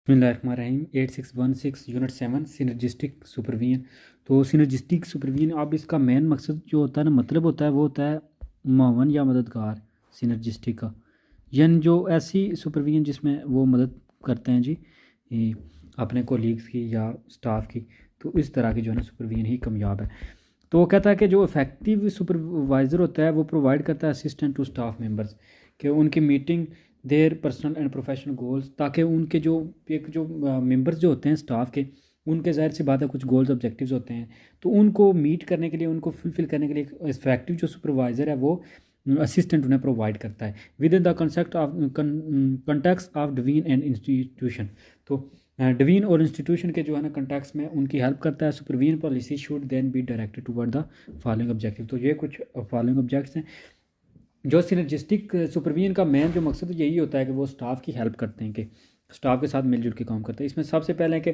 बिस्मिल्लाहिर्रहमानिर्रहीम 8616 unit 7 synergistic supervision. तो synergistic supervision अब इसका मेन मकसद जो होता है ना, मतलब होता है वो होता है मावन या मददगार सिनर्जिस्टिक का, यानी जो ऐसी सुपरविजन जिसमें वो मदद करते हैं जी ये अपने कोलीग्स की या स्टाफ की। तो इस तरह की जो है ना सुपरविजन ही कामयाब है। तो वो कहता है कि जो इफ़ेक्टिव सुपरवाइज़र होता है वो प्रोवाइड करता है असिस्टेंट टू स्टाफ मेंबर्स कि उनकी meeting their personal and professional goals, ताकि उनके जो एक जो मेंबर्स जो होते हैं स्टाफ के, उनके ज़ाहिर सी बात है कुछ गोल्स ऑब्जेक्टिव्स होते हैं, तो उनको मीट करने के लिए, उनको फुलफिल करने के लिए एक इफेक्टिव जो सुपरवाइज़र है वो असिस्टेंट उन्हें प्रोवाइड करता है within the concept of context of divine and institution. तो डिवीन और इंस्टीट्यूशन के जो है ना कंटेक्स्ट में उनकी हेल्प करता है। Supervision policy should then be directed toward the following objective. तो ये कुछ फॉलोइंग ऑब्जेक्ट्स हैं। जो सिनर्जिस्टिक सुपरविजन का मेन जो मकसद यही होता है कि वो स्टाफ की हेल्प करते हैं, कि स्टाफ के साथ मिलजुल के काम करते हैं। इसमें सबसे पहले है कि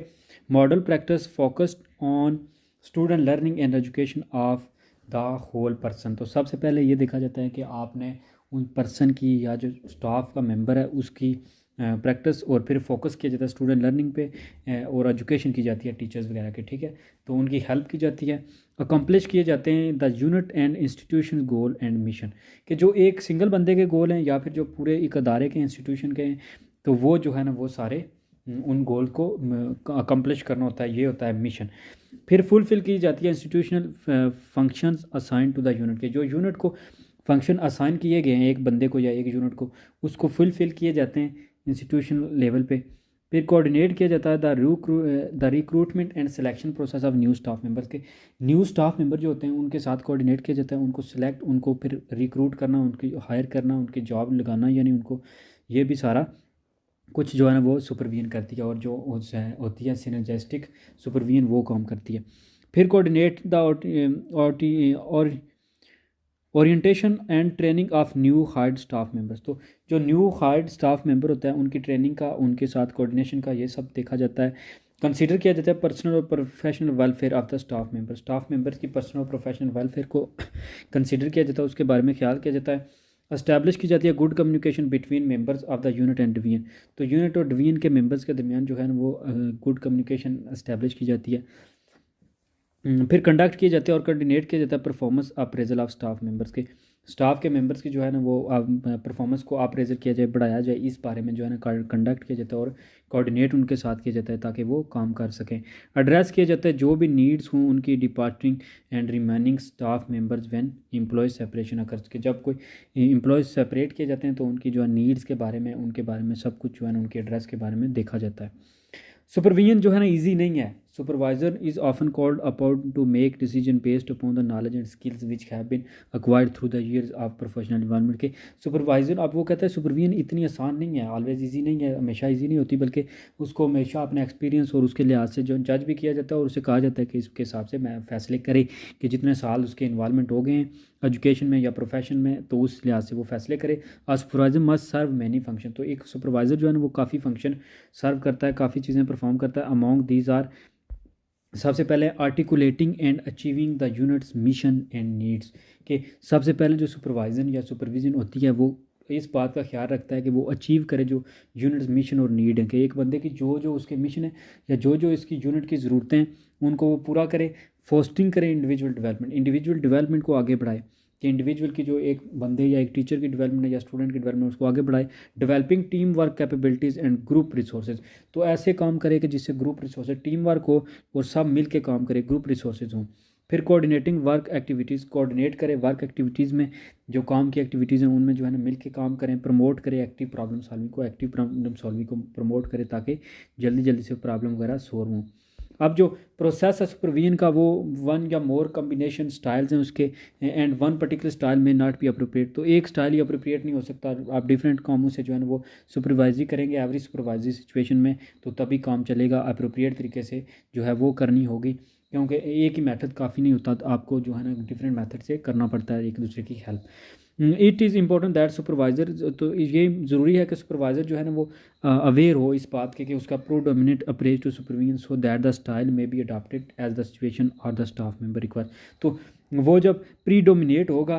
model practice focused on student learning and education of the whole person. तो सबसे पहले ये देखा जाता है कि आपने उन पर्सन की या जो स्टाफ का मेंबर है उसकी प्रैक्टिस और फिर फोकस किया जाता है स्टूडेंट लर्निंग पे, और एजुकेशन की जाती है टीचर्स वगैरह की, ठीक है। तो उनकी हेल्प की जाती है। अकम्प्लिश किए जाते हैं the unit and institution goal and mission, कि जो एक सिंगल बंदे के गोल हैं या फिर जो पूरे एक अदारे के इंस्टीट्यूशन के हैं, तो वो जो है ना वो सारे उन गोल को अकम्प्लिश करना होता है, ये होता है मिशन। फिर फुलफिल की जाती है institutional functions assign to the unit, के जो यूनिट को फंक्शन असाइन किए गए हैं एक बंदे को या एक यूनिट को, उसको फुलफिल किए जाते हैं इंस्टीट्यूशन लेवल पे। फिर कोऑर्डिनेट किया जाता है the recruitment and selection process of new staff members, के न्यू स्टाफ मेंबर जो होते हैं उनके साथ कोऑर्डिनेट किया जाता है, उनको सिलेक्ट, उनको फिर रिक्रूट करना, उनकी हायर करना, उनकी जॉब लगाना, यानी उनको ये भी सारा कुछ जो है ना वो सुपरविजन करती है। और जो होती है सिनर्जिस्टिक सुपरविजन वो काम करती है। फिर कोऑर्डिनेट द और orientation and training of new hired staff members. तो जो न्यू हायर्ड स्टाफ मेंबर होता है उनकी ट्रेनिंग का, उनके साथ कोऑर्डिनेशन का, ये सब देखा जाता है। कंसीडर किया जाता है पर्सनल और professional welfare of the staff members की पर्सनल और प्रोफेशनल वेलफेयर को कंसीडर किया जाता है, उसके बारे में ख्याल किया जाता है। एस्टैब्लिश की जाती है good communication between members of the unit and division. तो यूनिट और डिवीजन के मेंबर्स के दरमियान जो है ना वो गुड कम्युनिकेशन एस्टैब्लिश की जाती है। फिर कंडक्ट किए जाते हैं और कोऑर्डिनेट किया जाता है परफॉर्मेंस अप्रेजल ऑफ स्टाफ के मेंबर्स की जो है ना वो परफॉर्मेंस को अप्रेजल किया जाए, बढ़ाया जाए, इस बारे में जो है ना कंडक्ट किया जाता है और कोऑर्डिनेट उनके साथ किया जाता है ताकि वो काम कर सकें। एड्रेस किया जाता है जो भी नीड्स हों उनकी departing and remaining staff members when employees separation occurs, के जब कोई एम्प्लॉयज सेपरेट किए जाते हैं तो उनकी जो है नीड्स के बारे में, उनके बारे में सब कुछ जो है ना उनके एड्रेस के बारे में देखा जाता है। सुपरविजन जो है ना इजी नहीं है। Supervisor is often called upon to make decision based upon the knowledge and skills which have been acquired through the years of professional environment, के सुपरवाइजर, अब वो कहता है सुपरविजन इतनी आसान नहीं है, ऑलवेज इजी नहीं है, हमेशा इजी नहीं होती, बल्कि उसको हमेशा अपने एक्सपीरियंस और उसके लिहाज से जो जज भी किया जाता है और उसे कहा जाता है कि इसके हिसाब से मैं फैसले करे कि जितने साल उसके इन्वॉल्वमेंट हो गए हैं एजुकेशन में या प्रोफेशन में, तो उस लिहाज से वो फैसले करे। और supervisor must serve many function, तो एक सुपरवाइजर जो है ना वो काफ़ी फंक्शन सर्व करता है, काफ़ी चीज़ें परफॉर्म करता है। अमॉन्ग दीज आर, सबसे पहले articulating and achieving the units mission and needs, के सबसे पहले जो सुपरवाइजन या सुपरविजन होती है वो इस बात का ख्याल रखता है कि वो अचीव करे जो यूनिट्स मिशन और नीड है, कि एक बंदे की जो जो उसके मिशन है या जो जो इसकी यूनिट की ज़रूरतें हैं उनको वो पूरा करे। फोस्टिंग करे इंडिविजुअल डेवलपमेंट को आगे बढ़ाए, कि इंडिविजुअल की जो एक बंदे या एक टीचर की डेवलपमेंट या स्टूडेंट की डेवलपमेंट उसको आगे बढ़ाए। Developing team work capabilities and group resources, तो ऐसे काम करे कि जिससे ग्रुप रिसोर्सेज, टीम वर्क हो और सब मिल के काम करे, ग्रुप रिसोर्सेज हों। फिर कोऑर्डिनेटिंग वर्क एक्टिविटीज़, कोऑर्डिनेट करे वर्क एक्टिविटीज़ में, जो काम की एक्टिविटीज़ हैं उनमें जो है ना मिल के काम करें। प्रमोट करे एक्टिव प्रॉब्लम सॉल्विंग को प्रमोट करे ताकि जल्दी जल्दी से प्रॉब्लम वगैरह सॉल्व हों। अब जो प्रोसेस है सुपरविजन का वो वन या मोर कम्बिनेशन स्टाइल्स हैं उसके, एंड वन पर्टिकुलर स्टाइल में नॉट बी अप्रोप्रिएट, तो एक स्टाइल ही अप्रोप्रिएट नहीं हो सकता। आप डिफरेंट कामों से जो है ना वो सुपरवाइजरी करेंगे एवरी सुपरवाइजरी सिचुएशन में, तो तभी काम चलेगा। अप्रोप्रिएट तरीके से जो है वो करनी होगी, क्योंकि एक ही मेथड काफ़ी नहीं होता, तो आपको जो है ना डिफरेंट मेथड से करना पड़ता है एक दूसरे की help. It is important that supervisor, तो ये ज़रूरी है कि सुपरवाइज़र जो है ना वो अवेयर हो इस बात के कि उसका predominant approach to supervision so that the style may be adopted as the situation और द स्टाफ मेंबर रिक्वायर। तो वो जब प्रीडोमिनेट होगा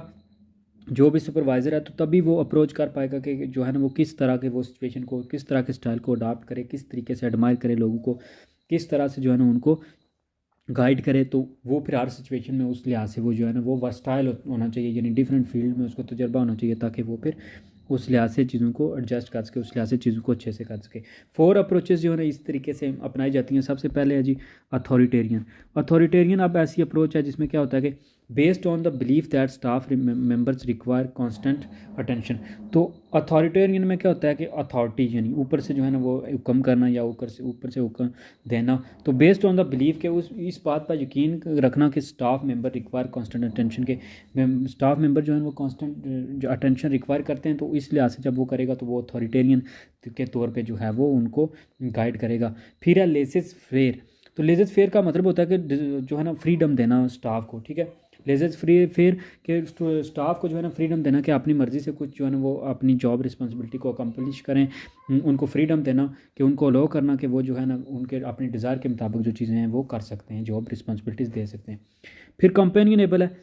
जो भी सुपरवाइज़र है तो तभी वो अप्रोच कर पाएगा कि जो है ना वो किस तरह के वो सिचुएशन को, किस तरह के स्टाइल को अडाप्ट करे, किस तरीके से एडमायर करे लोगों को, किस तरह से जो है ना उनको गाइड करे। तो वो फिर हर सिचुएशन में उस लिहाज से वो जो है ना वो वर्सटाइल होना चाहिए, यानी डिफरेंट फील्ड में उसको तजर्बा होना चाहिए, ताकि वो फिर उस लिहाज से चीज़ों को एडजस्ट कर सके, उस लिहाज से चीज़ों को अच्छे से कर सके। 4 अप्रोचेस जो है ना इस तरीके से अपनाई जाती हैं। सबसे पहले है जी अथॉरिटेरियन। अथॉरिटेरियन अब ऐसी अप्रोच है जिसमें क्या होता है कि based on the belief that staff members require constant attention. तो अथॉरिटेरियन में क्या होता है कि अथॉरिटी यानी ऊपर से जो है ना वो हुक्म करना या ऊपर से हुक्म देना। तो बेस्ड ऑन द बिलीफ के उस इस बात पर यकीन रखना कि staff member require constant attention के, स्टाफ मेंबर जो है वो कांस्टेंट अटेंशन रिक्वायर करते हैं, तो इस लिहाज से जब वो करेगा तो वो अथॉरिटेरियन के तौर पे जो है वो उनको गाइड करेगा। फिर है लेसेस फेयर। तो लेसेस फेयर का मतलब होता है कि जो है ना फ्रीडम देना स्टाफ को, ठीक है। लेसेस फ्री फेयर के स्टाफ को जो है ना फ्रीडम देना कि अपनी मर्ज़ी से कुछ जो है ना वो अपनी जॉब रिस्पॉन्सिबिलिटी को अकम्प्लिश करें। उनको फ्रीडम देना कि उनको अलो करना कि वो जो है ना उनके अपनी डिज़ायर के मुताबिक जो चीज़ें हैं वो कर सकते हैं, जॉब रिस्पॉन्सिबिलिटीज़ दे सकते हैं। फिर कंपेनियनेबल है।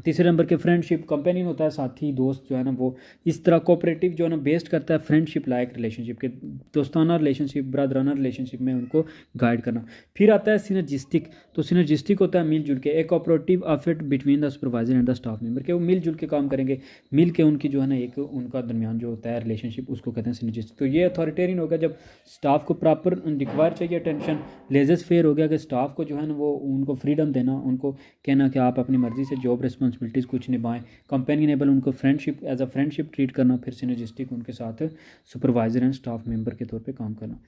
तीसरे नंबर के फ्रेंडशिप। कंपेनियन होता है साथी, दोस्त जो है ना वो इस तरह कोऑपरेटिव जो है ना बेस्ड करता है फ्रेंडशिप लाइक रिलेशनशिप के, दोस्ताना रिलेशनशिप, ब्रदराना रिलेशनशिप में उनको गाइड करना। फिर आता है सिनर्जिस्टिक। तो सिनर्जिस्टिक होता है मिलजुल के, एक cooperative effort between the supervisor and the staff member, के वो मिलजुल के काम करेंगे, मिल के उनकी जो है ना एक उनका दरमियान जो होता है रिलेशनशिप, उसको कहते हैं सिनर्जिस्टिक। तो ये अथॉरिटेरियन हो गया जब स्टाफ को प्रॉपर रिक्वायर चाहिए अटेंशन। लेजस फेयर हो गया कि स्टाफ को जो है ना वो उनको फ्रीडम देना, उनको कहना कि आप अपनी मर्ज़ी से जॉब रिस्पॉन्सिबिलिटीज़ कुछ निभाएं। कंपेनियनेबल उनको friendship as a friendship treat करना। फिर सिनर्जिस्टिक उनके साथ सुपरवाइजर एंड स्टाफ मेंबर के तौर पे काम करना।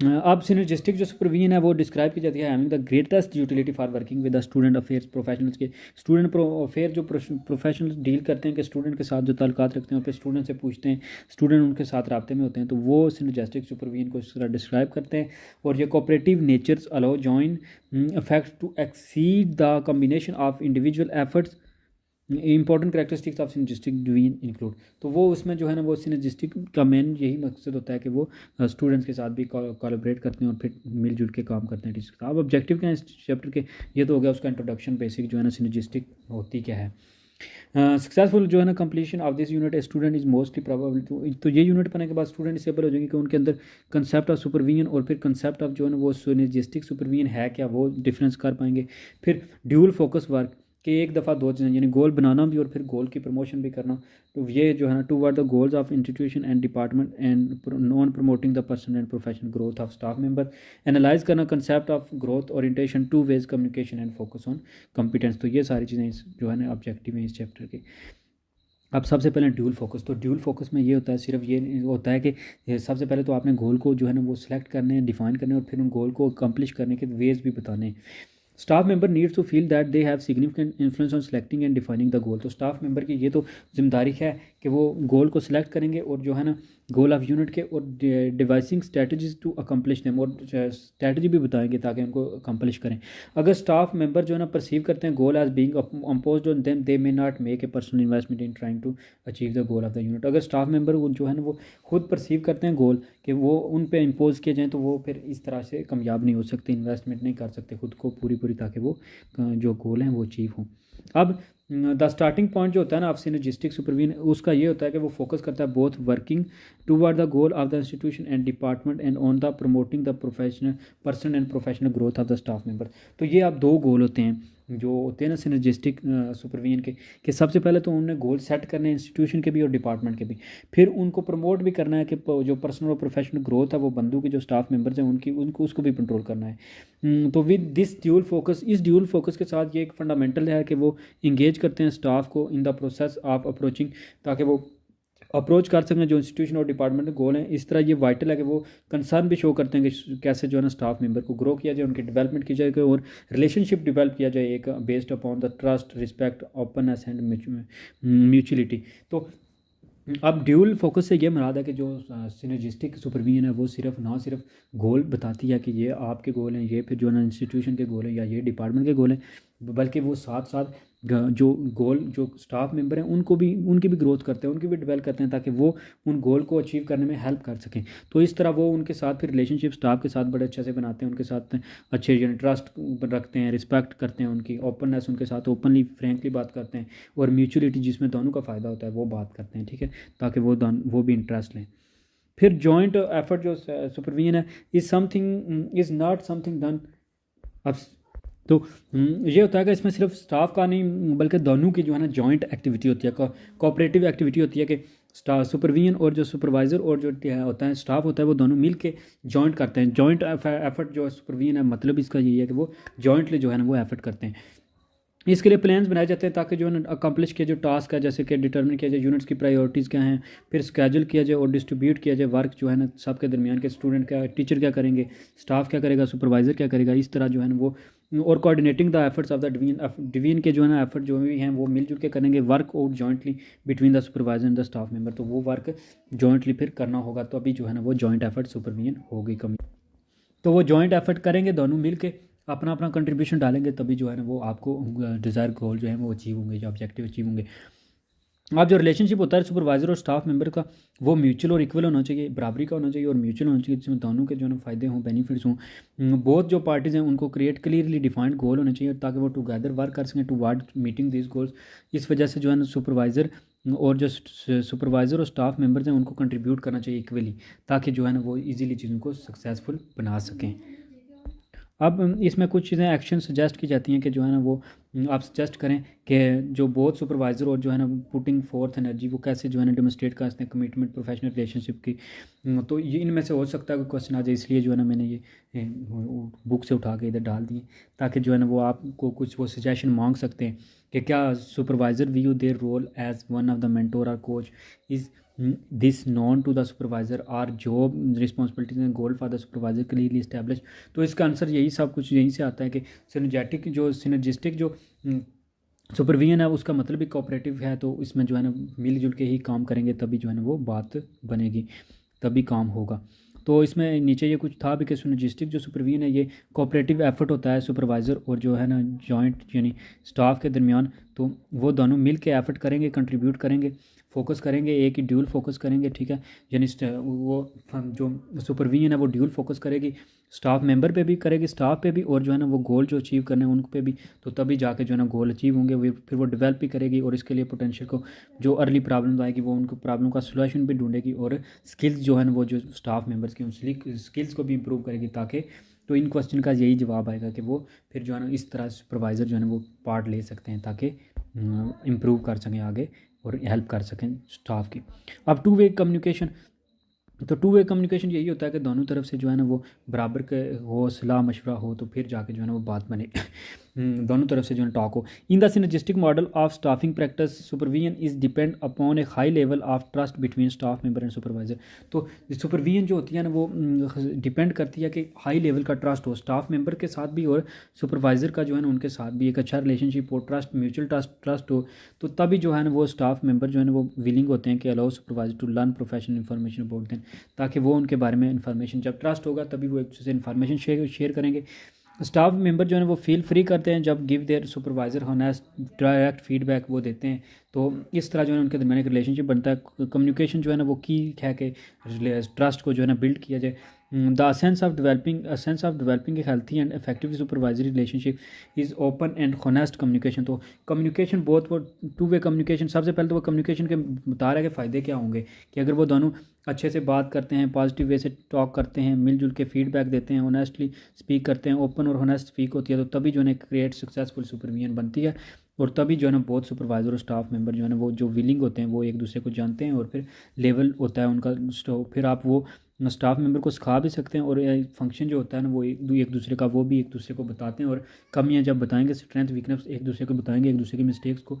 अब सिनर्जिस्टिक जो सुपरविजन है वो डिस्क्राइब की जाती है having the greatest utility for working with the student affairs professionals के। स्टूडेंट अफेयर जो प्रोफेशनल्स डील करते हैं कि स्टूडेंट के साथ जो ताल्लुकात रखते हैं, फिर स्टूडेंट से पूछते हैं, स्टूडेंट उनके साथ रब्ते में होते हैं, तो वो सिनर्जिस्टिक सुपरविजन को इस तरह डिस्क्राइब करते हैं। और ये cooperative natures allow join effect to exceed the combination of individual efforts. Important characteristics of synergistic division include. तो वो उसमें जो है ना वो सिनर्जिस्टिक का मेन यही मकसद होता है कि वो स्टूडेंट्स के साथ भी कोलैबोरेट करते हैं और फिर मिलजुल के काम करते हैं टीचर्स का। अब ऑब्जेक्टिव क्या है इस चैप्टर के, ये तो हो गया उसका इंट्रोडक्शन, बेसिक जो है ना सिनर्जिस्टिक होती क्या है। सक्सेसफुल जो है ना completion of this unit a student is mostly probable. तो ये यूनिट पढ़ने के बाद स्टूडेंट इस एबल हो जाएंगे कि उनके अंदर कंसेप्ट ऑफ सुपरविजन और फिर कंसेप्ट ऑफ जो है ना वो सिनर्जिस्टिक सुपरविजन है क्या, वो डिफरेंस कर पाएंगे। फिर ड्यूल फोकस वर्क कि एक दफ़ा दो चीज़ें, यानी गोल बनाना भी और फिर गोल की प्रमोशन भी करना। तो ये जो है ना toward the goals of institution and department and non promoting the personal and professional growth of staff member. Analyse करना concept of growth orientation, two ways communication and focus on competence. तो ये सारी चीज़ें जो है ना ऑब्जेक्टिव हैं इस चैप्टर के। अब सबसे पहले ड्यूल फोकस। तो ड्यूल फोकस में ये होता है, सिर्फ ये होता है कि सबसे पहले तो आपने गोल को जो है ना वो सिलेक्ट करने हैं, डिफाइन करने और फिर उन गोल को अकम्प्लिश करने के वेज भी बताने। Staff member needs to feel that they have significant influence on selecting and defining the goal. तो स्टाफ मेंबर की ये तो जिम्मेदारी है कि वो गोल को सिलेक्ट करेंगे और जो है ना गोल ऑफ यूनिट के और devising strategies to accomplish them, और स्ट्रेटजी भी बताएंगे ताकि उनको अकम्प्लिश करें। अगर स्टाफ मेंबर जो है ना परसीव करते हैं goal as being imposed on them, they may not make a personal investment in trying to achieve the goal of the unit. अगर स्टाफ मेंबर जो है ना वो खुद परसीव करते हैं गोल कि वो उन पे इम्पोज किए जाएँ, तो वो फिर इस तरह से कामयाब नहीं हो सकते, इन्वेस्टमेंट नहीं कर सकते खुद को पूरी ताकि वो जो गोल हैं वो अचीव हों। अब द स्टार्टिंग पॉइंट जो होता है ना ऑफ सिनर्जिस्टिक सुपरविजन, उसका ये होता है कि वो फोकस करता है both working toward the goal of the institution and department and on the promoting the professional person and professional growth of the staff member. तो ये आप दो गोल होते हैं जो होते हैं ना सिनर्जिस्टिक सुपरविजन के, कि सबसे पहले तो उन्होंने गोल सेट करने हैं इंस्टीट्यूशन के भी और डिपार्टमेंट के भी, फिर उनको प्रमोट भी करना है कि जो पर्सनल और प्रोफेशनल ग्रोथ है वो बंदू के जो स्टाफ मेंबर्स हैं उनको उसको भी कंट्रोल करना है। तो विद दिस ड्यूल फोकस, इस ड्यूल फोकस के साथ ये एक फंडामेंटल है कि वो इंगेज करते हैं स्टाफ को in the process of approaching, ताकि वो अप्रोच कर सकें जो इंस्टीट्यूशन और डिपार्टमेंट के गोल हैं। इस तरह ये वाइटल है कि वो कंसर्न भी शो करते हैं कि कैसे जो है ना स्टाफ मेंबर को ग्रो किया जाए, उनकी डेवलपमेंट की जाए और रिलेशनशिप डेवलप किया जाए एक based upon the trust, respect, openness and mutuality. तो अब ड्यूल फोकस से ये मुराद है कि जो सिनर्जिस्टिक सुपरविजन है वो सिर्फ गोल बताती है कि ये आपके गोल हैं, ये फिर जो है ना इंस्टीट्यूशन के गोल हैं या ये डिपार्टमेंट के गोल हैं, बल्कि वो साथ साथ जो गोल जो स्टाफ मेंबर हैं उनकी भी ग्रोथ करते हैं, उनकी भी डेवलप करते हैं, ताकि वो उन गोल को अचीव करने में हेल्प कर सकें। तो इस तरह वो उनके साथ फिर रिलेशनशिप स्टाफ के साथ बड़े अच्छे से बनाते हैं, उनके साथ अच्छे यानी ट्रस्ट रखते हैं, रिस्पेक्ट करते हैं, उनकी ओपननेस, उनके साथ ओपनली फ्रेंकली बात करते हैं, और म्यूचुअलिटी जिसमें दोनों का फ़ायदा होता है वो बात करते हैं, ठीक है, ताकि वो भी इंटरेस्ट लें। फिर जॉइंट एफर्ट जो सुपरविजन है इज़ नॉट समथिंग डन। अब तो ये होता है कि इसमें सिर्फ स्टाफ का नहीं बल्कि दोनों की जो है ना जॉइंट एक्टिविटी होती है, कोऑपरेटिव एक्टिविटी होती है कि स्टाफ सुपरविजन और जो सुपरवाइज़र और जो होता है स्टाफ होता है वो दोनों मिल के जॉइंट करते हैं। जॉइंट एफर्ट जो सुपरविजन है मतलब इसका यही है कि वो जॉइंटली जो है ना वो एफर्ट करते हैं। इसके लिए प्लान्स बनाए जाते हैं ताकि जो है ना अकम्पलिश किया जो टास्क है, जैसे कि डिटर्मिन किया जाए यूनिट्स की प्रायोरिटीज़ क्या हैं, फिर स्केजूल किया जाए और डिस्ट्रीब्यूट किया जाए वर्क जो है ना सबके दरमियान के स्टूडेंट क्या, टीचर क्या करेंगे, स्टाफ क्या करेगा, सुपरवाइज़र क्या करेगा, इस तरह जो है ना वो, और coordinating the efforts of the division के जो है ना एफर्ट जो भी हैं वो मिलजुल के करेंगे, work out jointly between the supervisor and the staff member. तो वो वर्क जॉइंटली फिर करना होगा, तो अभी जो है ना वो जॉइंट एफर्ट सुपरविजन होगी कमी। तो वो जॉइंट एफर्ट करेंगे, दोनों मिल के अपना अपना कंट्रीब्यूशन डालेंगे, तभी जो है ना वो आपको डिज़ायर गोल जो है वो अचीव होंगे, जो ऑब्जेक्टिव अचीव होंगे। अब जो रिलेशनशिप होता है सुपरवाइज़र और स्टाफ मेंबर का वो म्यूचुअल और इक्वल होना चाहिए, बराबरी का होना चाहिए और म्यूचुअल होना चाहिए, जिसमें दोनों के जो है ना फ़ायदे हों, बेनिफिट्स हों। बोथ जो पार्टीज़ हैं उनको क्रिएट क्लियरली डिफाइंड गोल होने चाहिए ताकि वो टुगेदर वर्क कर सकें टुवर्ड मीटिंग दिस गोल्स। इस वजह से जो है ना सुपरवाइज़र और स्टाफ मेंबर्स हैं उनको कंट्रीब्यूट करना चाहिए इक्वली, ताकि जो है ना वो ईजिली चीज़ों को सक्सेसफुल बना सकें। अब इसमें कुछ चीज़ें एक्शन सजेस्ट की जाती हैं कि जो है ना वो आप सजेस्ट करें कि जो बोथ सुपरवाइज़र और जो है ना पुटिंग फोर्थ एनर्जी वो कैसे जो है ना डेमोस्ट्रेट कर सकते हैं कमिटमेंट प्रोफेशनल रिलेशनशिप की। तो ये इनमें से हो सकता है कोई क्वेश्चन आ जाए, इसलिए जो है ना मैंने ये बुक से उठा के इधर डाल दिए, ताकि जो है ना वो आपको कुछ वो सजेशन मांग सकते हैं कि क्या supervisor view their role as one of the mentor और coach, is this known to the supervisor, are job responsibilities and goal for the supervisor clearly establish. तो इसका आंसर यही सब कुछ यहीं से आता है कि सिनर्जिस्टिक जो सुपरविजन है उसका मतलब भी कोऑपरेटिव है। तो इसमें जो है ना मिलजुल के ही काम करेंगे, तभी जो है ना वो बात बनेगी, तभी काम होगा। तो इसमें नीचे ये कुछ था भी कि सिनर्जिस्टिक जो सुपरविजन है ये कोऑपरेटिव एफर्ट होता है सुपरवाइज़र और जो है ना जॉइंट यानी स्टाफ के दरमियान। तो वो दोनों मिल के एफर्ट करेंगे, कंट्रीब्यूट करेंगे, फोकस करेंगे, एक ही ड्यूल फोकस करेंगे, ठीक है। यानी वो जो सुपरविजन है वो ड्यूल फोकस करेगी, स्टाफ मेंबर पे भी करेगी, स्टाफ पे भी, और जो है ना वो गोल जो अचीव करने हैं उन पे भी। तो तभी जाके जो है ना गोल अचीव होंगे, वो फिर वो डेवलप भी करेगी और इसके लिए पोटेंशियल को जो अर्ली प्रॉब्लम आएगी वो उनको प्रॉब्लम का सोल्यूशन भी ढूंढेगी, और स्किल्स जो है ना वो जो स्टाफ मेंबर्स की उन स्किल्स को भी इम्प्रूव करेगी, ताकि तो इन क्वेश्चन का यही जवाब आएगा कि वो फिर जो है ना इस तरह सुपरवाइज़र जो है ना वो पार्ट ले सकते हैं ताकि इम्प्रूव कर सकें आगे और हेल्प कर सकें स्टाफ की। अब टू वे कम्युनिकेशन, तो टू वे कम्युनिकेशन यही होता है कि दोनों तरफ से जो है ना वो बराबर के हो, सलाह मशवरा हो, तो फिर जाके जो है ना वो बात बने दोनों तरफ से जो है टॉक हो। In the synergistic model of staffing practice supervision is depend upon A high level of trust between staff member and supervisor. तो सुपरविजन जो होती है ना वो डिपेंड करती है कि हाई लेवल का ट्रस्ट हो स्टाफ मेंबर के साथ भी और सुपरवाइज़र का जो है ना उनके साथ भी एक अच्छा रिलेशनशिप हो, ट्रस्ट म्यूचुअल ट्रस्ट हो। तो तभी जो है ना वो स्टाफ मेंबर जो है ना वो विलिंग होते हैं कि allow supervisor to learn professional information about them, ताकि वो उनके बारे में इन्फॉर्मेशन, जब ट्रस्ट होगा तभी वो एक दूसरे से इन्फॉर्मेशन शेयर करेंगे। स्टाफ मेंबर जो है ना वो फील फ्री करते हैं जब give their supervisor honest direct feedback वो देते हैं। तो इस तरह जो है उनके दरमियान एक रिलेशनशिप बनता है। कम्युनिकेशन जो है ना वो की है कि ट्रस्ट को जो है ना बिल्ड किया जाए। The sense of developing a healthy and effective supervisory relationship is open and honest communication. तो कम्युनिकेशन बहुत वो टू वे कम्युनिकेशन, सबसे पहले तो वो कम्युनिकेशन के बता रहा है कि फ़ायदे क्या होंगे कि अगर वो दोनों अच्छे से बात करते हैं, पॉजिटिव वे से टॉक करते हैं, मिलजुल के फीडबैक देते हैं, ऑनेस्टली स्पीक करते हैं, ओपन और ऑनेस्ट स्पीक होती है, तो तभी जो है क्रिएट सक्सेसफुल सुपरविजन बनती है। और तभी जो है ना बहुत सुपरवाइज़र और स्टाफ मेंबर जो है ना वो जो विलिंग होते हैं वो एक दूसरे को जानते हैं, और फिर लेवल होता है उनका, फिर आप वो स्टाफ मेंबर को सिखा भी सकते हैं, और फंक्शन जो होता है ना वो एक दूसरे का वो भी एक दूसरे को बताते हैं, और कमियां जब बताएंगे, स्ट्रेंथ वीकनेस एक दूसरे को बताएंगे, एक दूसरे की मिस्टेक्स को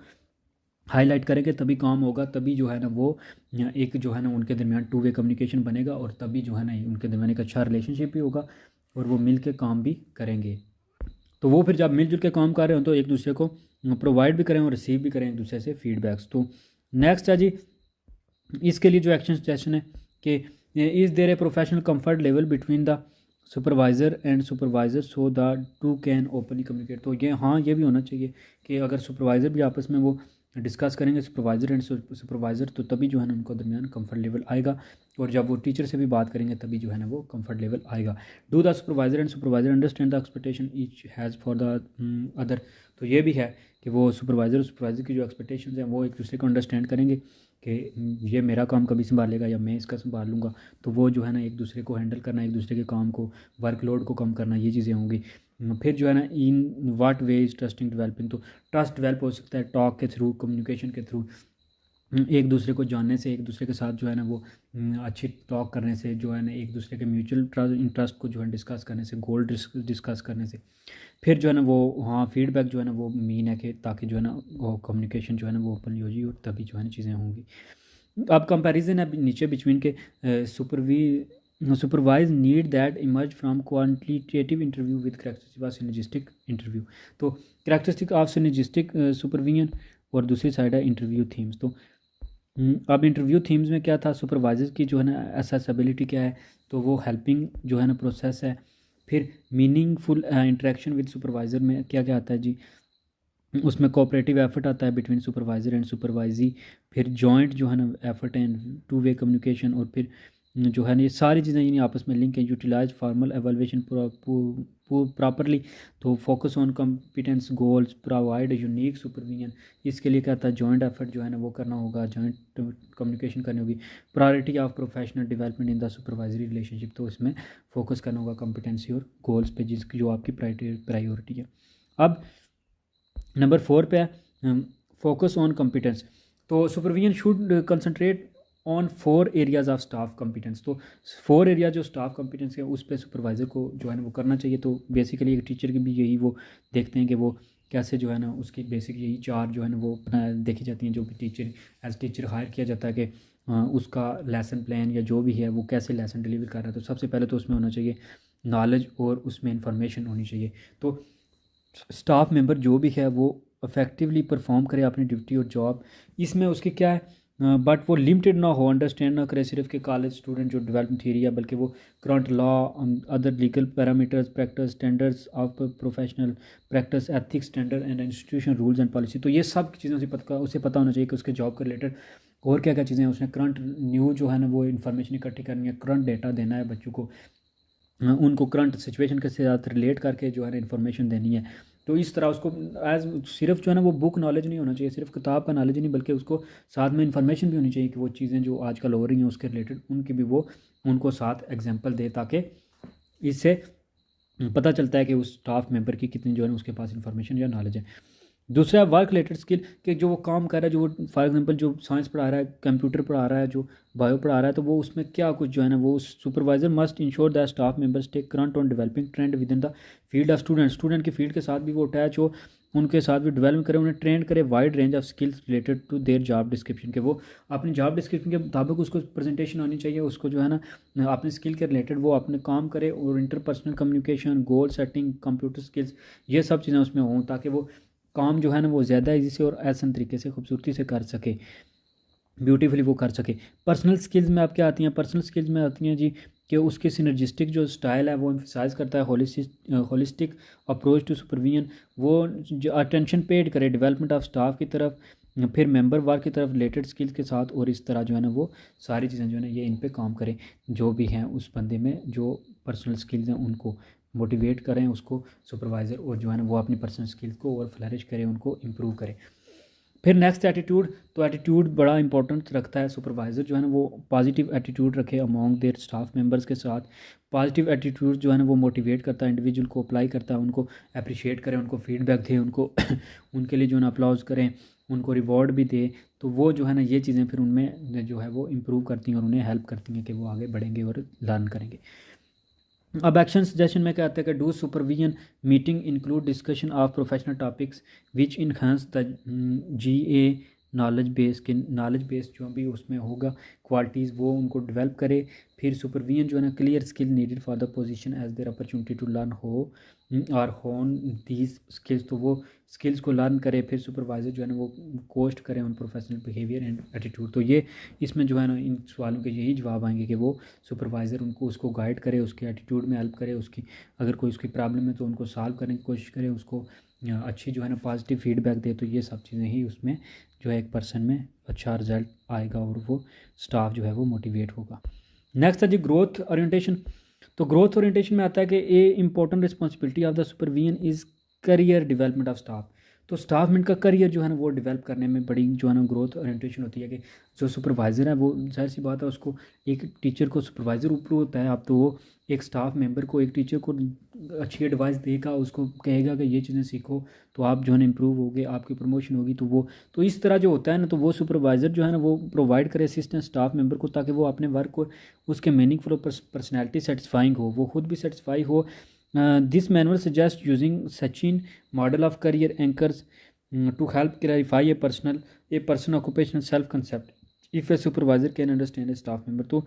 हाईलाइट करेंगे, तभी काम होगा, तभी जो है ना वो एक जो है ना उनके दरमियान टू वे कम्युनिकेशन बनेगा, और तभी जो है ना उनके दरमियान एक अच्छा रिलेशनशिप भी होगा और वो मिल के काम भी करेंगे। तो वो फिर जब मिलजुल के काम कर रहे हो तो एक दूसरे को प्रोवाइड भी करें और रिसीव भी करें एक दूसरे से फीडबैक्स। तो नेक्स्ट है जी, इसके लिए जो एक्शन सजेशन है कि is there a professional comfort level between the supervisor and supervisor so the two can openly communicate. तो ये हाँ, ये भी होना चाहिए कि अगर सुपरवाइज़र भी आपस में वो डिस्कस करेंगे सुपरवाइज़र एंड सुपरवाइज़र, तो तभी जो है ना उनको दरमियान कंफर्ट लेवल आएगा, और जब वो टीचर से भी बात करेंगे तभी जो है ना वो कंफर्ट लेवल आएगा। Do the supervisor and supervisor understand the expectation each has for the other. तो ये भी है कि वो सुपरवाइज़र और सुपरवाइज़र की जो एक्सपेक्टेशंस हैं वो एक दूसरे को अंडरस्टैंड करेंगे कि ये मेरा काम कभी संभालेगा या मैं इसका संभाल लूँगा। तो वो जो है ना एक दूसरे को हैंडल करना, एक दूसरे के काम को, वर्कलोड को कम करना, ये चीज़ें होंगी। फिर जो है ना in what way is trusting developing. तो ट्रस्ट डेवलप हो सकता है टॉक के थ्रू, कम्युनिकेशन के थ्रू, एक दूसरे को जानने से, एक दूसरे के साथ जो है ना वो अच्छी टॉक करने से, जो है ना एक दूसरे के म्यूचुअल इंटरेस्ट को जो है डिस्कस करने से, गोल डिस्कस करने से। फिर जो है ना वो हाँ फीडबैक जो है ना वो मीन है कि ताकि जो है ना वो कम्युनिकेशन जो है ना वो ओपनली होगी, और तभी जो है ना चीज़ें होंगी। अब कंपैरिजन है नीचे बिटवीन के supervise need that emerge from quantitative interview with characteristic of synergistic interview. तो करेक्टरिस्टिक ऑफ सिनर्जिस्टिक सुपरविजन, और दूसरी साइड है इंटरव्यू थीम्स। तो अब इंटरव्यू थीम्स में क्या था, सुपरवाइजर की जो है ना एसेसिबिलिटी क्या है, तो वो हेल्पिंग जो है ना प्रोसेस है। फिर मीनिंगफुल इंटरेक्शन विद सुपरवाइज़र में क्या क्या आता है जी, उसमें कोऑपरेटिव एफर्ट आता है बिटवीन सुपरवाइज़र एंड सुपरवाइजी। फिर जॉइंट जो है ना effort and two way communication, और फिर जो है ना ये सारी चीज़ें यानी आपस में लिंक है। यूटिलाइज फार्मल एवेलुएशन प्रॉपरली, तो focus on competence goals, provide unique supervision. इसके लिए क्या था, जॉइंट एफर्ट जो है ना वो करना होगा, जॉइंट कम्युनिकेशन करनी होगी। Priority of professional development in the supervisory relationship, तो इसमें फोकस करना होगा कॉम्पिटेंसी और गोल्स पे, जिसकी जो आपकी प्रायोरिटी है। अब नंबर 4 पे है फोकस ऑन कॉम्पिटेंस। तो supervision should concentrate on 4 areas of staff competence. तो 4 एरिया जो स्टाफ कॉम्पिटेंस है उस पर सुपरवाइज़र को जो है ना वो करना चाहिए। तो बेसिकली एक टीचर की भी यही वो देखते हैं कि वो कैसे जो है ना उसकी बेसिक यही 4 जो है ना वो देखी जाती हैं। जो भी टीचर एज टीचर हायर किया जाता है कि उसका लेसन प्लान या जो भी है वो कैसे लेसन डिलीवर कर रहा है। तो सबसे पहले तो उसमें होना चाहिए नॉलेज, और उसमें इंफॉर्मेशन होनी चाहिए। तो स्टाफ मेंबर जो भी है वो इफ़ेक्टिवली परफॉर्म करे अपनी ड्यूटी और जॉब। इसमें उसकी क्या है, बट वो लिमिटेड ना हो, अंडरस्टैंड ना करे सिर्फ कि कॉलेज स्टूडेंट जो डेवलपमेंट थ्योरी है, बल्कि वो current law, other legal parameters, practice, standards of professional practice, ethics standard and institution rules and policy. तो ये सब चीज़ें उसे पता होना चाहिए कि उसके जॉब के रिलेटेड और क्या क्या चीज़ें हैं। उसने करंट न्यू जो है ना वो इन्फॉर्मेशन इकट्ठी करनी है, करंट डेटा देना है बच्चों को, उनको करंट सिचुएशन के साथ रिलेट करके जो है ना इन्फॉर्मेशन देनी है। तो इस तरह उसको एज सिर्फ जो है ना वो बुक नॉलेज नहीं होना चाहिए, सिर्फ किताब का नॉलेज नहीं, बल्कि उसको साथ में इन्फॉर्मेशन भी होनी चाहिए कि वो चीज़ें जो आजकल हो रही हैं उसके रिलेटेड उनकी भी वो उनको साथ एग्जांपल दे, ताकि इससे पता चलता है कि उस स्टाफ मेंबर की कितनी जो है ना उसके पास इन्फॉर्मेशन या नॉलेज है। दूसरा वर्क रिलेटेड स्किल, कि जो वो काम कर रहा है, जो वो फॉर एग्जांपल जो साइंस पढ़ा रहा है, कंप्यूटर पढ़ा रहा है, जो बायो पढ़ा रहा है, तो वो उसमें क्या कुछ जो है ना वो supervisor must ensure that staff members take current on developing trend with in the field of student की फील्ड के साथ भी वो अटैच हो, उनके साथ भी डेवलप करे, उन्हें ट्रेन करे wide range of skills related to their job description, के वो अपनी जॉब डिस्क्रिप्शन के मुताबिक उसको प्रेजेंटेशन होनी चाहिए, उसको जो है ना अपने स्किल के रिलेटेड वो अपने काम करे, और interpersonal communication, goal setting, computer skills, ये सब चीज़ें उसमें हों, ताकि वो काम जो है ना वो ज़्यादा ईजी से और आसान तरीके से खूबसूरती से कर सके, ब्यूटीफुली वो कर सके। पर्सनल स्किल्स में आप क्या आती हैं, पर्सनल स्किल्स में आती हैं जी कि उसके सिनर्जिस्टिक जो स्टाइल है वो एम्फसाइज करता है होलिस्टिक अप्रोच टू सुपरविजन, वो जो अटेंशन पेड करे डेवलपमेंट ऑफ स्टाफ की तरफ, फिर मेंबर वर्क की तरफ रिलेटेड स्किल्स के साथ, और इस तरह जो है ना वो सारी चीज़ें जो है ना ये इन पे काम करें, जो भी हैं उस बंदे में जो पर्सनल स्किल्स हैं उनको मोटिवेट करें उसको सुपरवाइज़र, और जो है ना वो अपनी पर्सनल स्किल्स को और फ्लरिश करें, उनको इम्प्रूव करें। फिर नेक्स्ट एटीट्यूड, तो एटीट्यूड बड़ा इंपॉर्टेंट रखता है। सुपरवाइज़र जो है ना वो पॉजिटिव एटीट्यूड रखे अमॉन्ग देयर स्टाफ मेंबर्स के साथ। पॉजिटिव एटीट्यूड जो है ना वो मोटिवेट करता है इंडिविजुअल को, अप्लाई करता है, उनको अप्रिशिएट करें, उनको फीडबैक दें, उनको उनके लिए जो है ना अप्लॉज करें, उनको रिवॉर्ड भी दे। तो वो जो है ना ये चीज़ें फिर उनमें जो है वो इम्प्रूव करती हैं और उन्हें हेल्प करती हैं कि वो आगे बढ़ेंगे और लर्न करेंगे। अब एक्शन सजेशन में क्या आता है कि do supervision meeting include discussion of professional topics which enhance the GA knowledge base जो भी उसमें होगा क्वालिटीज़ वो उनको डेवलप करे। फिर सुपरविजन जो है ना clear skill needed for the position as their opportunity to learn हो और होन दीज स्किल्स, तो वो स्किल्स को लर्न करे। फिर सुपरवाइज़र जो है ना वो कोस्ट करे on professional behaviour and attitude. तो ये इसमें जो है ना इन सवालों के यही जवाब आएंगे कि वो सुपरवाइज़र उनको उसको गाइड करे, उसके एटीट्यूड में हेल्प करे, उसकी अगर कोई उसकी प्रॉब्लम है तो उनको सॉल्व करने की कोशिश करे, उसको अच्छी जो है ना पॉजिटिव फीडबैक दे। तो ये सब चीज़ें ही उसमें जो है एक पर्सन में अच्छा रिजल्ट आएगा और वो स्टाफ जो है वो मोटिवेट होगा। नेक्स्ट है जी ग्रोथ ओरिएंटेशन। तो ग्रोथ ओरिएंटेशन में आता है कि a important responsibility of the supervision is career development of staff. तो स्टाफ में का करियर जो है ना वो डेवलप करने में बड़ी जो है ना ग्रोथ ओरिएंटेशन होती है कि जो सुपरवाइज़र है वो जाहिर सी बात है उसको एक टीचर को सुपरवाइज़र ऊपर होता है, अब तो वो एक स्टाफ मेंबर को एक टीचर को अच्छी एडवाइस देगा, उसको कहेगा कि ये चीज़ें सीखो तो आप जो है ना इम्प्रूव होगे, आपकी प्रमोशन होगी। तो वो तो इस तरह जो होता है ना तो वो सुपरवाइज़र जो है ना वो प्रोवाइड करे असिस्टेंट स्टाफ मेंबर को ताकि वो अपने वर्क को उसके मीनिंगफुल पर्सनैलिटी सेटिस्फाइंग हो, वो खुद भी सेटिस्फाई हो। This manual suggest using Schein model of career anchors to help clarify a person occupational self concept if a supervisor can understand a staff member. तो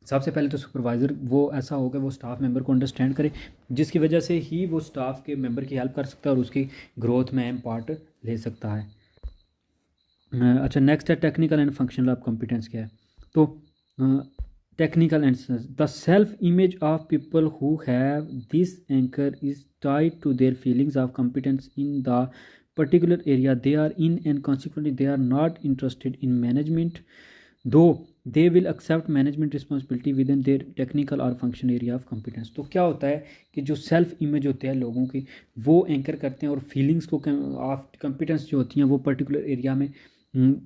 सबसे पहले तो सुपरवाइज़र वो ऐसा होगा वो स्टाफ मेंबर को अंडरस्टैंड करे, जिसकी वजह से ही वो स्टाफ के मेंबर की हेल्प कर सकता है और उसकी ग्रोथ में अहम पार्ट ले सकता है। अच्छा नेक्स्ट है technical and functional of competence क्या है। तो technical and the self image of people who have this anchor is tied to their feelings of competence in the particular area they are in and consequently they are not interested in management, though they will accept management responsibility within their technical or function area of competence। तो क्या होता है कि जो self image होते हैं लोगों की वो एंकर करते हैं और फीलिंग्स को ऑफ कॉम्पिटेंस जो होती हैं वो पर्टिकुलर एरिया में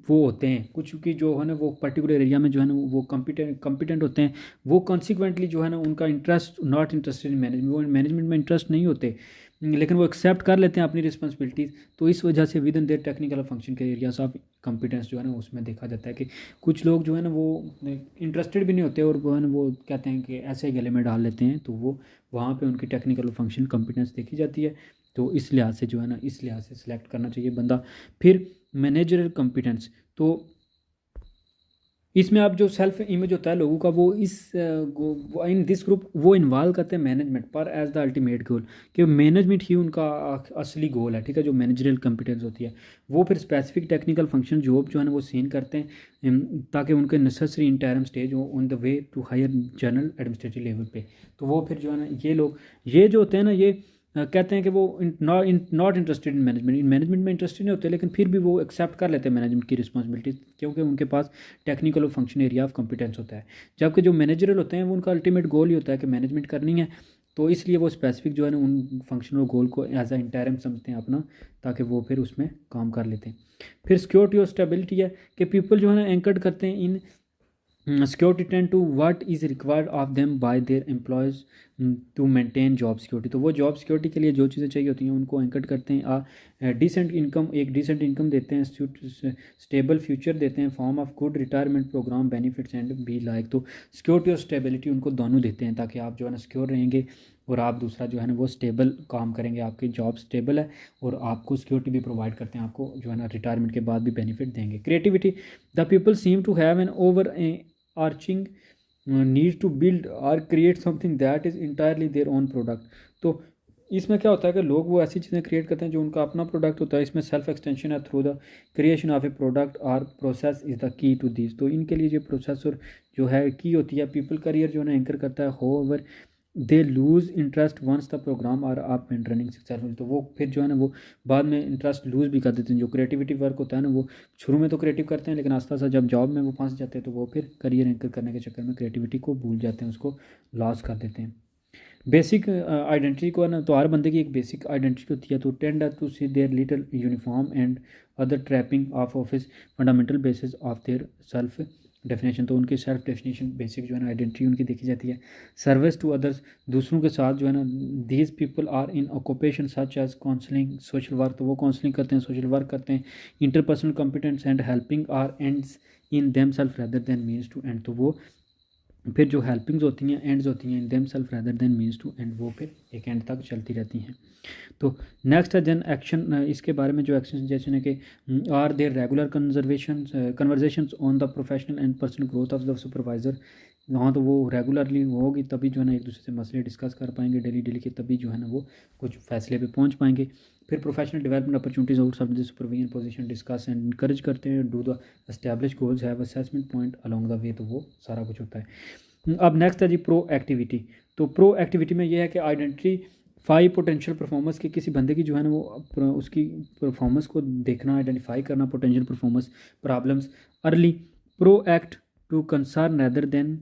वो होते हैं कुछ की जो है ना वो पर्टिकुलर एरिया में जो है ना वो कॉम्पिटेंट होते हैं। वो कॉन्सिक्वेंटली जो है ना उनका interest not interested in management, वो मैनेजमेंट में इंटरेस्ट नहीं होते लेकिन वो एक्सेप्ट कर लेते हैं अपनी रिस्पॉन्सिबिलिटीज़। तो इस वजह से with in their technical function के एरियाज ऑफ कॉम्पिटेंस जो है ना उसमें देखा जाता है कि कुछ लोग जो है ना वो इंटरेस्टेड भी नहीं होते और वो है ना वो कहते हैं कि ऐसे ही गले में डाल लेते हैं, तो वो वहाँ पे उनकी टेक्निकल फंक्शन कॉम्पिटेंस देखी जाती है। तो इस लिहाज से जो है ना इस लिहाज से सिलेक्ट करना चाहिए बंदा। फिर मैनेजरल कॉम्पिटेंस, तो इसमें आप जो सेल्फ इमेज होता है लोगों का वो इन दिस ग्रुप वो इन्वॉल्व करते हैं मैनेजमेंट पर एज द अल्टीमेट गोल, कि मैनेजमेंट ही उनका असली गोल है। ठीक है, जो मैनेजरियल कॉम्पिटेंस होती है वो फिर स्पेसिफिक टेक्निकल फंक्शन जॉब जो है ना वो सीन करते हैं ताकि उनके नेसेसरी इंटरम स्टेज हो on the way to higher general administrative level पे। तो वो फिर जो है ना ये लोग ये जो होते हैं ना ये कहते हैं कि वो नॉट इंटरेस्टेड इन मैनेजमेंट में इंटरेस्टेड नहीं होते लेकिन फिर भी वो एक्सेप्ट कर लेते हैं मैनेजमेंट की रिस्पॉन्सिबिलिटी क्योंकि उनके पास टेक्निकल और फंक्शन एरिया ऑफ कॉम्पिटेंस होता है। जबकि जो मैनेजरल होते हैं वो उनका अल्टीमेट गोल ही होता है कि मैनेजमेंट करनी है, तो इसलिए वो स्पेसिफिक जो है ना उन फंक्शन और गोल को एज अ इंटरम समझते हैं अपना, ताकि वो फिर उसमें काम कर लेते हैं। फिर सिक्योरिटी और स्टेबिलिटी है कि पीपल जो है ना एंकर्ड करते हैं in security tend to what is required of them by their employees to maintain job security. तो वो जॉब सिक्योरिटी के लिए जो चीज़ें चाहिए होती हैं उनको एंकर्ड करते हैं। डिसेंट इनकम, एक डिसेंट इनकम देते हैं, स्टेबल फ्यूचर देते हैं, form of good retirement programme benefits and be like. तो सिक्योरिटी और स्टेबिलिटी उनको दोनों देते हैं ताकि आप जो है ना सिक्योर रहेंगे और आप दूसरा जो है ना वो स्टेबल काम करेंगे, आपकी जॉब स्टेबल है और आपको सिक्योरिटी भी प्रोवाइड करते हैं, आपको जो है ना रिटायरमेंट के बाद भी बेनिफिट देंगे। Creativity, the people seem to have an overarching need to build और create something that is entirely their own product. तो इसमें क्या होता है कि लोग वो ऐसी चीज़ें क्रिएट करते हैं जो उनका अपना प्रोडक्ट होता है। इसमें सेल्फ एक्सटेंशन है through the creation of a product और process is the key to this. तो इनके लिए जो प्रोसेस और जो है की होती है पीपल करियर जो है ना एंकर करता है। However they lose interest once the programme are up and running successful. तो वो फिर जो है ना वो बाद में इंटरेस्ट लूज़ भी कर देते हैं। जो क्रिएटिविटी वर्क होता है ना वो शुरू में तो क्रिएटिव करते हैं लेकिन आस्ता आस्ता जब जॉब में वो फंस जाते हैं तो वो फिर करियर एंकर करने के चक्कर में क्रिएटिविटी को भूल जाते हैं, उसको लॉस कर देते हैं। बेसिक आइडेंटिटी को है ना तो हर बंदे की एक बेसिक आइडेंटिटी होती है। तो tend to see their little uniform and other trapping of office fundamental basis of their self definition. तो उनकी सेल्फ डेफिनेशन बेसिक जो है ना आइडेंटिटी उनकी देखी जाती है। सर्विस टू अदर्स, दूसरों के साथ जो है ना these people are in occupation such as counselling social work. तो वो काउंसलिंग करते हैं, सोशल वर्क करते हैं। Interpersonal competence and helping are ends in themselves rather than means to end. तो वो फिर जो हेल्पिंग्स होती हैं, एंड्स होती हैं, in themselves rather than means to end, वो फिर एक एंड तक चलती रहती हैं। तो नेक्स्ट है जन एक्शन, इसके बारे में जो एक्शन जैसे है कि are their regular conversations on the professional and personal growth of the supervisor. वहाँ तो वो रेगुलरली होगी, तभी जो है ना एक दूसरे से मसले डिस्कस कर पाएंगे डेली डेली के, तभी जो है ना वो कुछ फैसले पे पहुँच पाएंगे। फिर professional development opportunities outside the supervision position discuss and encourage करते हैं। Do the establish goals have assessment point along the way, तो वो सारा कुछ होता है। अब नेक्स्ट है जी प्रो एक्टिविटी। तो प्रो एक्टिविटी में ये है कि आइडेंटिफाई पोटेंशियल परफॉर्मेंस की, किसी बंदे की जो है ना वो उसकी परफॉर्मेंस को देखना, आइडेंटिफाई करना potential performance problems early, pro act to concern rather than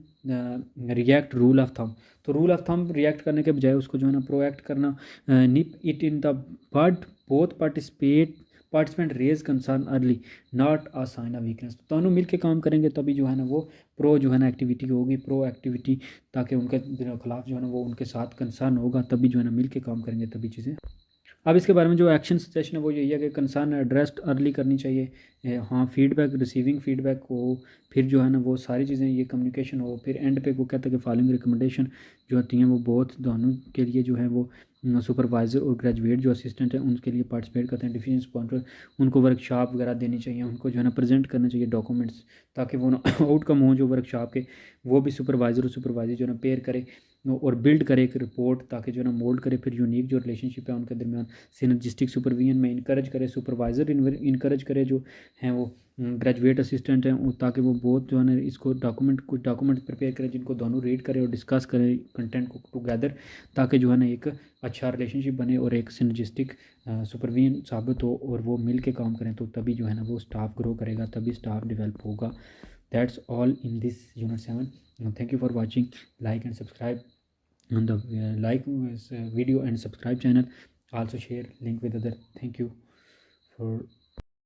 react rule of thumb. तो रूल ऑफ थंब रिएक्ट करने के बजाय उसको जो है ना प्रो एक्ट करना, nip it in the bud both participant raise concern early not a sign of weakness. तो दोनों मिल के काम करेंगे तभी जो है ना वो प्रो जो है ना एक्टिविटी होगी, प्रो एक्टिविटी, ताकि उनके खिलाफ जो है ना वो उनके साथ कंसर्न होगा, तभी जो है ना मिल के काम करेंगे, तभी चीज़ें। अब इसके बारे में जो एक्शन सजेशन है वो यही है कि कंसर्न एड्रेस्ड अर्ली करनी चाहिए, हाँ फीडबैक, रिसीविंग फीडबैक हो, फिर जो है ना वो सारी चीज़ें ये कम्युनिकेशन हो, फिर एंड पे वो कहता है कि फॉलोइंग रिकमेंडेशन जो होती हैं वो बहुत दोनों के लिए जो है वो सुपरवाइज़र और ग्रेजुएट जो असिस्टेंट हैं उनके लिए पार्टिसिपेट करते हैं। डिफिशेंस पॉइंटर उनको वर्कशॉप वगैरह देनी चाहिए, उनको जो है ना प्रेजेंट करना चाहिए डॉक्यूमेंट्स, ताकि वो ना आउटकम हो जो वर्कशॉप के, वो भी सुपरवाइज़र और सुपरवाइजर जो है ना पेयर करे और बिल्ड करे एक रिपोर्ट, ताकि जो है ना मोल्ड करे फिर यूनिक जो रिलेशनशिप है उनके दरमियान। सिनर्जिस्टिक सुपरविजन में इनकरेज करे, सुपरवाइज़र इनकरेज करे जो हैं वो ग्रेजुएट असिस्टेंट हैं, ताकि वो बहुत जो है ना इसको कुछ डॉक्यूमेंट प्रिपेयर करें जिनको दोनों रीड करें और डिस्कस करें कंटेंट को टुगेदर, ताकि जो है ना एक अच्छा रिलेशनशिप बने और एक सिनर्जिस्टिक सुपरविजन साबित हो और वो मिल के काम करें, तो तभी जो है ना वो स्टाफ ग्रो करेगा, तभी स्टाफ डेवलप होगा। That's all in this unit 7। Thank you for watching, like and subscribe on the like video and subscribe channel, also share link with other. Thank you for